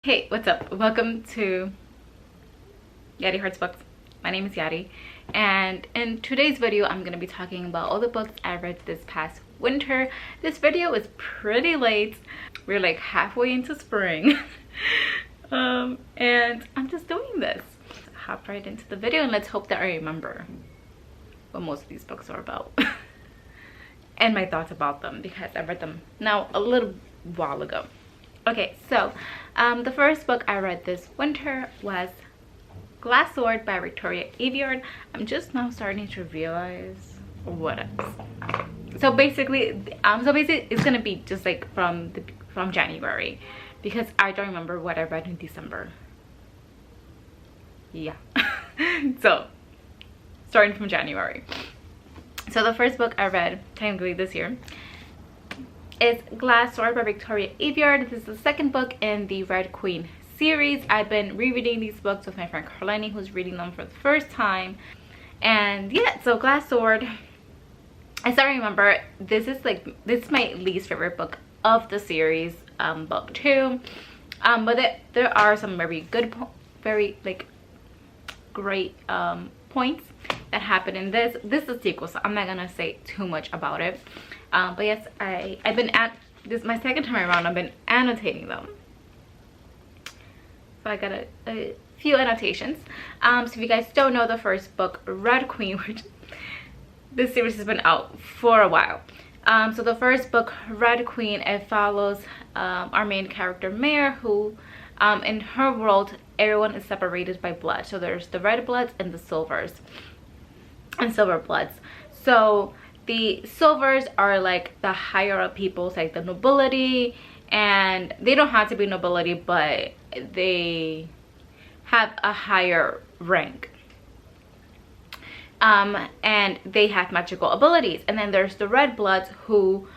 Hey, what's up? Welcome to Yari Hearts Books. My name is Yari, and in today's video I'm going to be talking about all the books I read this past winter. This video is pretty late. We're like halfway into spring. And I'm just doing this. Hop right into the video and let's hope that I remember what most of these books are about and my thoughts about them, because I read them now a little while ago. Okay, so the first book I read this winter was Glass Sword by Victoria Aveyard. I'm just now starting to realize what it is. So basically it's gonna be just like from January, because I don't remember what I read in December. Yeah. So starting from January. So the first book I read technically this year is Glass Sword by Victoria Aveyard. This is the second book in the Red Queen series. I've been rereading these books with my friend Carlini, who's reading them for the first time. And yeah, so Glass Sword, I still remember, this is my least favorite book of the series, book 2. But there are some very good, very like great points that happen in this. This is a sequel, so I'm not gonna say too much about it. But yes, I've been this is my second time around. I've been annotating them, so I got a few annotations. So if you guys don't know, the first book, Red Queen, which this series has been out for a while. So the first book, Red Queen, it follows our main character Mare, who in her world everyone is separated by blood. So there's the red bloods and the silvers and silver bloods. So the silvers are like the higher up peoples, like the nobility, and they don't have to be nobility, but they have a higher rank. And they have magical abilities. And then there's the red bloods, who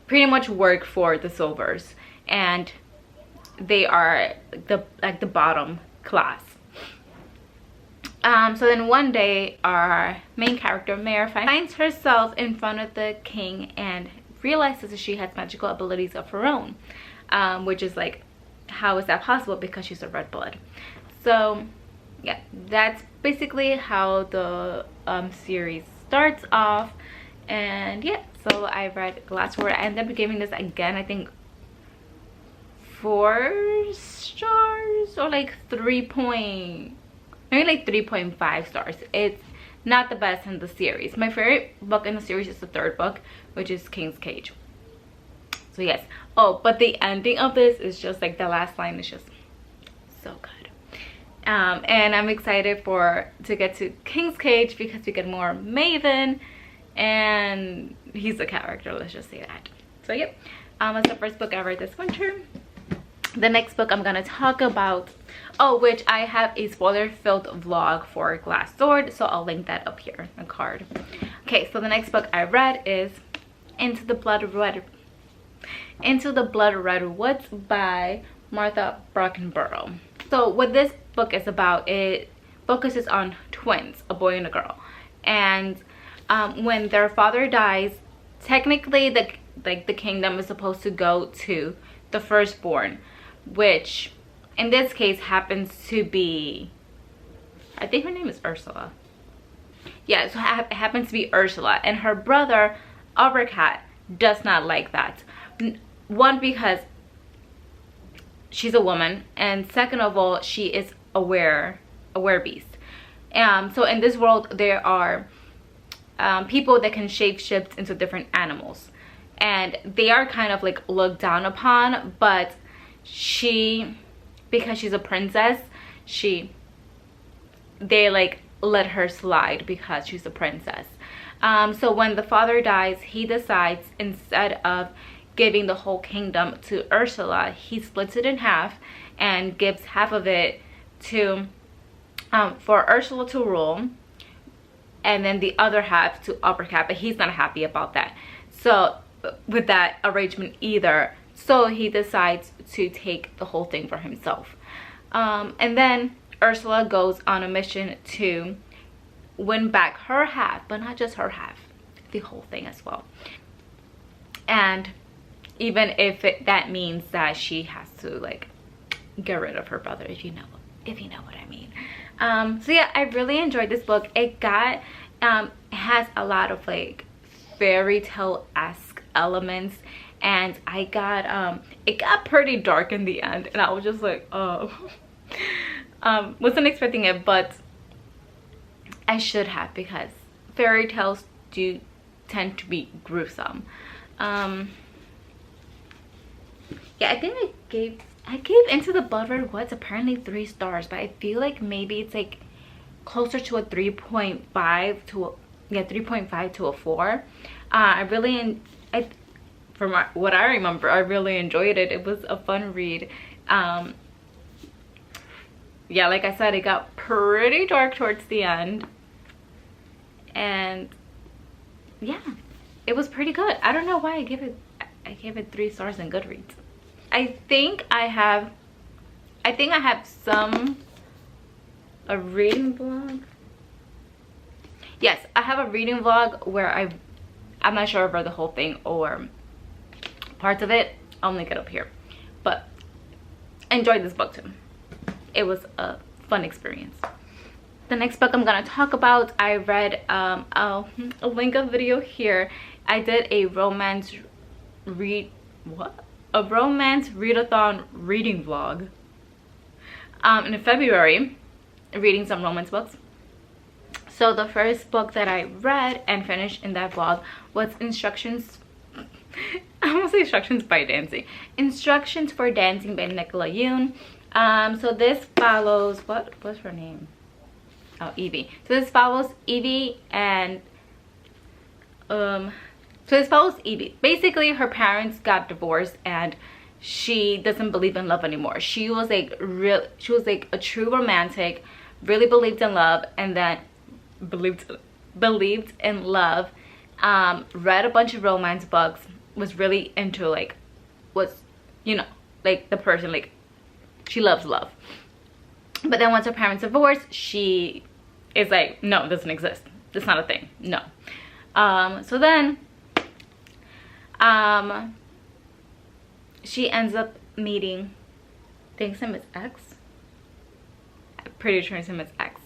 pretty much work for the silvers, and they are the bottom class. So then one day our main character Mare finds herself in front of the king and realizes that she has magical abilities of her own, which is like, how is that possible? Because she's a red blood. So yeah, that's basically how the series starts off. And yeah, so I read Glass Sword. I ended up giving this again, I think 4 stars or like maybe like 3.5 stars. It's not the best in the series. My favorite book in the series is the third book, which is King's Cage. So yes. Oh, but the ending of this is just like, the last line is just so good. And I'm excited to get to King's Cage, because we get more Maven, and he's a character, let's just say that. So yep, that's the first book I read this winter. The next book I'm gonna talk about, which I have a spoiler-filled vlog for Glass Sword, so I'll link that up here in a card. Okay, so the next book I read is Into the Blood Red Woods by Martha Brockenborough. So what this book is about, it focuses on twins, a boy and a girl, and when their father dies, technically the kingdom is supposed to go to the firstborn, which in this case happens to be, I think her name is Ursula. Yeah, so it happens to be Ursula, and her brother Uppercat does not like that. One, because she's a woman, and second of all, she is a beast. So in this world there are people that can shapeshift into different animals, and they are kind of like looked down upon, but because she's a princess, they like let her slide because she's a princess. So when the father dies, he decides, instead of giving the whole kingdom to Ursula, he splits it in half and gives half of it to for Ursula to rule, and then the other half to Uppercat, but he's not happy about that. So with that arrangement either, so he decides to take the whole thing for himself. And then Ursula goes on a mission to win back her half, but not just her half, the whole thing as well. And even if that means that she has to like get rid of her brother, if you know what I mean. So yeah, I really enjoyed this book. It got has a lot of like fairy tale-esque elements, and I got it got pretty dark in the end, and I was just like, oh. Wasn't expecting it, but I should have, because fairy tales do tend to be gruesome. Yeah, I think I gave Into the Blood Red Woods apparently 3 stars, but I feel like maybe it's like closer to a 3.5 to a, yeah, 3.5 to a 4. From what I remember, I really enjoyed it. It was a fun read. Yeah, like I said, it got pretty dark towards the end, and yeah, it was pretty good. I don't know why I gave it 3 stars in Goodreads. I think I have a reading vlog. Yes, I have a reading vlog where I'm not sure if I read the whole thing or parts of it. I'll link it up here. But I enjoyed this book too. It was a fun experience. The next book I'm gonna talk about, I read, I'll link a video here. I did a romance readathon reading vlog in February, reading some romance books. So the first book that I read and finished in that vlog was Instructions for Dancing by Nicola Yoon. So this follows, what's her name? Oh, Evie. So this follows Evie and basically her parents got divorced and she doesn't believe in love anymore. She was like a true romantic, really believed in love, and then believed in love, read a bunch of romance books, was really into like, was, you know, like the person, like she loves love. But then once her parents divorced, she is like, no, it doesn't exist, it's not a thing, no. So then she ends up meeting, I think his name is X, I'm pretty sure his name is X.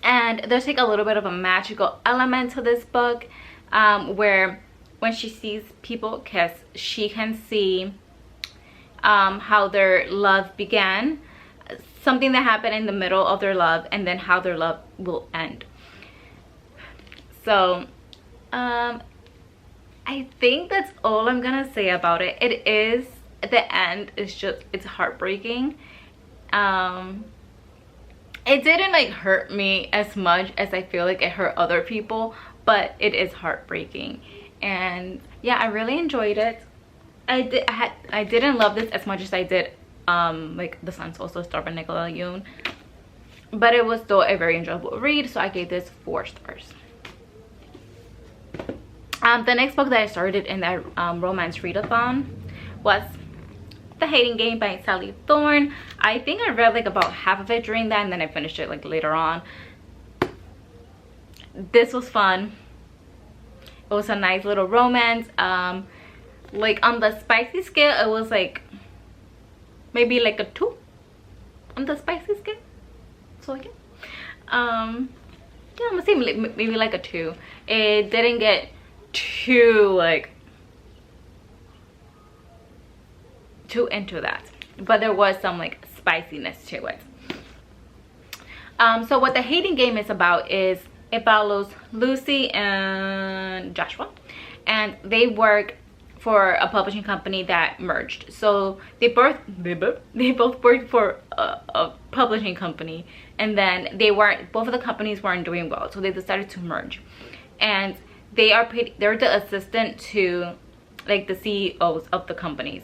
And there's like a little bit of a magical element to this book, where when she sees people kiss, she can see how their love began, something that happened in the middle of their love, and then how their love will end. So I think that's all I'm gonna say about it. It is, the end is just, it's heartbreaking. It didn't like hurt me as much as I feel like it hurt other people, but it is heartbreaking. And yeah, I really enjoyed it. I didn't love this as much as I did like The Sun's Also Star by Nicola Yoon, but it was still a very enjoyable read, so I gave this 4 stars. The next book that I started in that romance readathon was The Hating Game by Sally Thorne. I think I read like about half of it during that, and then I finished it like later on. This was fun. It was a nice little romance. Like on the spicy scale, it was like maybe like a 2 on the spicy scale. So yeah, I'm gonna say maybe like a 2. It didn't get too into that, but there was some like spiciness to it. So what The Hating Game is about is it follows Lucy and Joshua, and they work for a publishing company that merged. So they both worked for a publishing company, and then both of the companies weren't doing well, so they decided to merge. And they're the assistant to like the CEOs of the companies.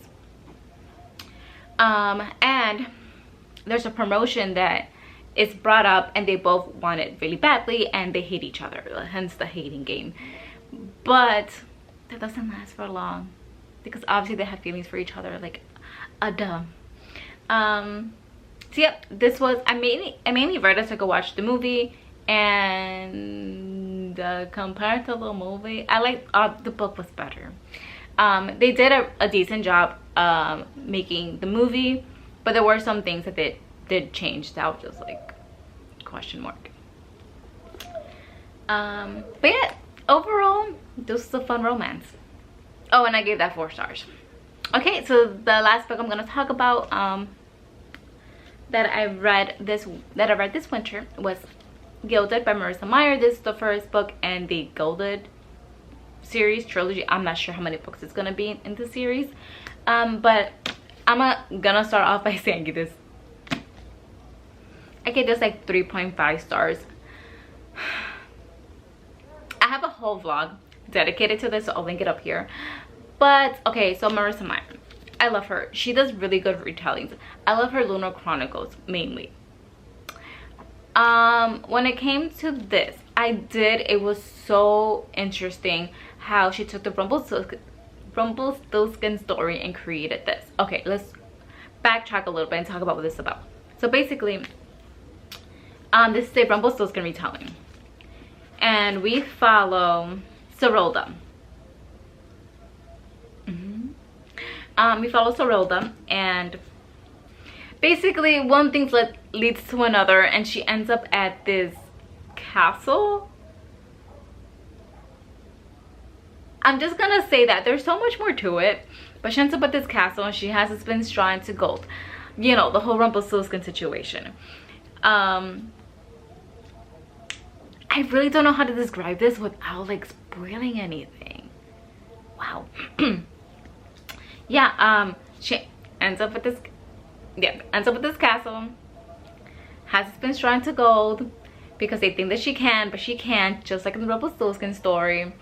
And there's a promotion that is brought up, and they both want it really badly, and they hate each other, hence The Hating Game. But that doesn't last for long, because obviously they have feelings for each other, like duh. So yeah, this was, I mainly read it so I could watch the movie, and compared to the movie, I like the book was better. They did a decent job making the movie, but there were some things that they did change that was just like question mark. But yeah, overall this is a fun romance. Oh, and I gave that 4 stars. Okay, so the last book I'm gonna talk about that I read this winter was Gilded by Marissa Meyer. This is the first book in the Gilded series trilogy. I'm not sure how many books it's gonna be in the series, but I'm gonna start off by saying I gave this like 3.5 stars. I have a whole vlog dedicated to this, so I'll link it up here. But okay, so Marissa Meyer, I love her. She does really good retellings. I love her Lunar Chronicles mainly. When it came to this, it was so interesting how she took the Rumpelstiltskin story and created this. Okay, let's backtrack a little bit and talk about what this is about. So basically, this is a Rumpelstiltskin retelling, and we follow Serilda. We follow Serilda, and basically one thing leads to another, and she ends up at this castle. I'm just gonna say that there's so much more to it, but she ends up at this castle and she has to spin straw into gold. You know, the whole Rumpelstiltskin situation. I really don't know how to describe this without like spoiling anything. Wow. Yeah, she ends up at this castle, has to spin straw into gold because they think that she can, but she can't, just like in the Rumpelstiltskin story.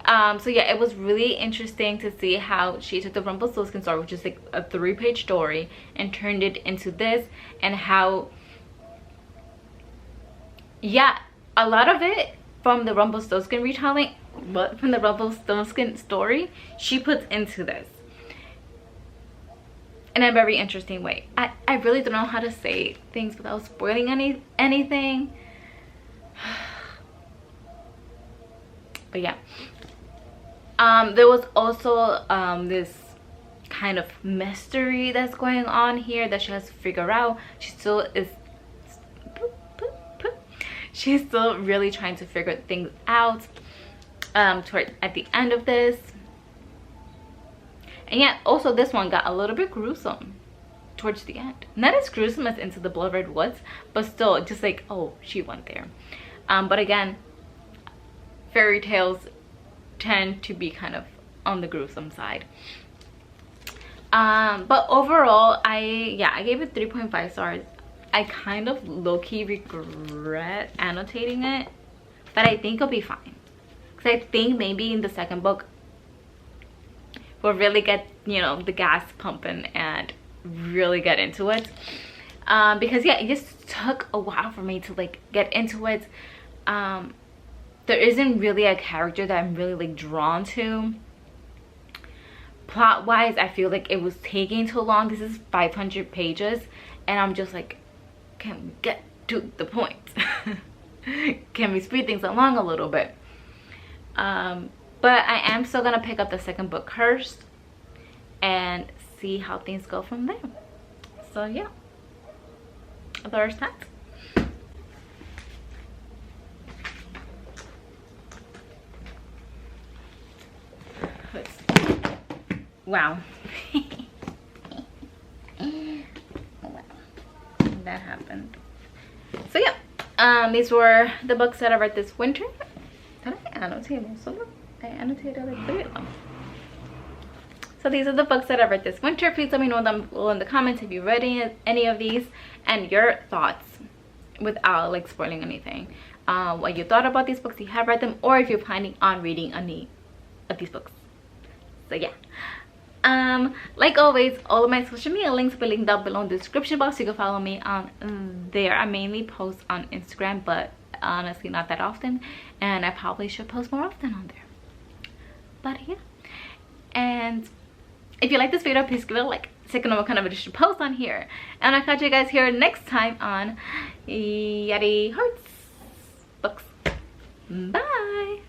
So yeah, it was really interesting to see how she took the Rumpelstiltskin story, which is like a 3-page story, and turned it into this, and how, yeah, a lot of it from the Rumpelstiltskin retelling, but from the Rumpelstiltskin story, she puts into this in a very interesting way. I really don't know how to say things without spoiling anything. But yeah, there was also this kind of mystery that's going on here that she has to figure out. She's still really trying to figure things out at the end of this. And yeah, also this one got a little bit gruesome towards the end. Not as gruesome as Into the Blood Red Woods, but still just like, oh, she went there. But again, fairy tales tend to be kind of on the gruesome side. But overall, I gave it 3.5 stars. I kind of low-key regret annotating it, but I think it'll be fine. Because I think maybe in the second book, we'll really get, you know, the gas pumping and really get into it. Because yeah, it just took a while for me to like get into it. There isn't really a character that I'm really like drawn to. Plot wise, I feel like it was taking too long. This is 500 pages and I'm just like, can we get to the point? Can we speed things along a little bit? But I am still gonna pick up the second book first and see how things go from there. So yeah, there's that. Wow. That happened. So yeah, these were the books that I read this winter. Did I annotate most of them? I annotated like 3 of them. So these are the books that I read this winter. Please let me know down below in the comments if you read any of these and your thoughts without like spoiling anything. What you thought about these books, if you have read them, or if you're planning on reading any of these books. So yeah. Like always, all of my social media links will be linked down below in the description box. You can follow me on there. I mainly post on Instagram, but honestly not that often, and I probably should post more often on there. But yeah, and if you like this video, please give it a like. Second, what kind of video should post on here, and I'll catch you guys here next time on Yari Hearts Books. Bye.